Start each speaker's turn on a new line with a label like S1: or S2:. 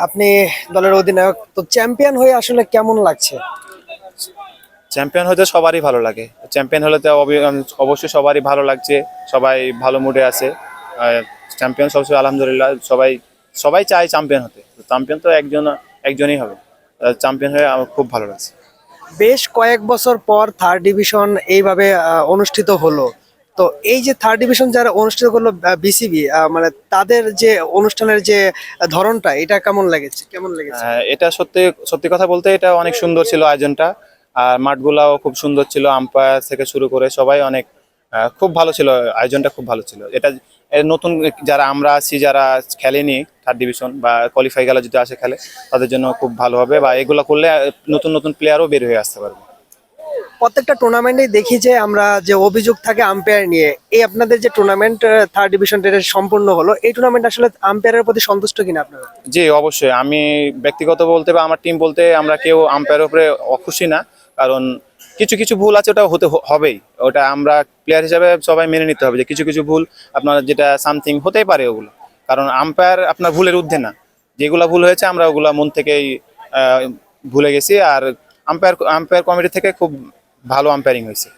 S1: আপনি দলের অধিনায়ক, তো চ্যাম্পিয়ন হয়ে আসলে কেমন লাগছে?
S2: চ্যাম্পিয়ন হতে সবারই ভালো লাগে। চ্যাম্পিয়ন হলে তো অবশ্যই সবারই ভালো লাগছে। সবাই ভালো মুডে আছে। চ্যাম্পিয়ন সবসময় আলহামদুলিল্লাহ সবাই সবাই চায় চ্যাম্পিয়ন হতে। চ্যাম্পিয়ন তো একজনই হবে। চ্যাম্পিয়ন হয়ে আমার খুব ভালো লাগছে।
S1: বেশ কয়েক বছর পর থার্ড ডিভিশন এইভাবে অনুষ্ঠিত হলো। তো এই যে থার্ড ডিভিশন যারা অনুষ্ঠিত করলো বিসিবি, মানে তাদের যে অনুষ্ঠানের যে ধরনটা, এটা কেমন লেগেছে?
S2: এটা সত্যি সত্যি কথা বলতে এটা অনেক সুন্দর ছিল আয়োজনটা। আর মাঠগুলাও খুব সুন্দর ছিল, আম্পায়ার থেকে শুরু করে সবাই অনেক খুব ভালো ছিল। আয়োজনটা খুব ভালো ছিল। এটা নতুন যারা আমরা আছি, যারা খেলেনি থার্ড ডিভিশন বা কোয়ালিফাই গেলে যদি আসে খেলে, তাদের জন্য খুব ভালো হবে। বা এগুলো করলে নতুন নতুন প্লেয়ারও বের হয়ে আসতে পারবে।
S1: প্রত্যেকটা টুর্নামেন্টে দেখি যে আমরা যে অভিযোগ থাকে আম্পায়ার নিয়ে, এই আপনাদের যে টুর্নামেন্ট থার্ড ডিভিশন সম্পূর্ণ হলো, এই টুর্নামেন্ট আসলে আম্পায়ারের প্রতি সন্তুষ্ট কিনা আপনারা?
S2: জি, অবশ্যই। আমি ব্যক্তিগত বলতে বা আমার টিম বলতে আমরা কেউ আম্পায়ারের উপরে অখুশি না। কারণ কিছু কিছু ভুল আছে, ওটা হবেই। ওটা আমরা প্লেয়ার হিসাবে সবাই মেনে নিতে হবে যে কিছু কিছু ভুল আপনার যেটা সামথিং হতেই পারে ওগুলো। কারণ আম্পায়ার আপনার ভুলের ঊর্ধ্বে না। যেগুলা ভুল হয়েছে আমরা ওগুলা মন থেকেই আহ, ভুলে গেছি। আর আম্পায়ার আম্পায়ার কমিটি থেকে খুব ভালো আম্পায়ারিং হয়েছে।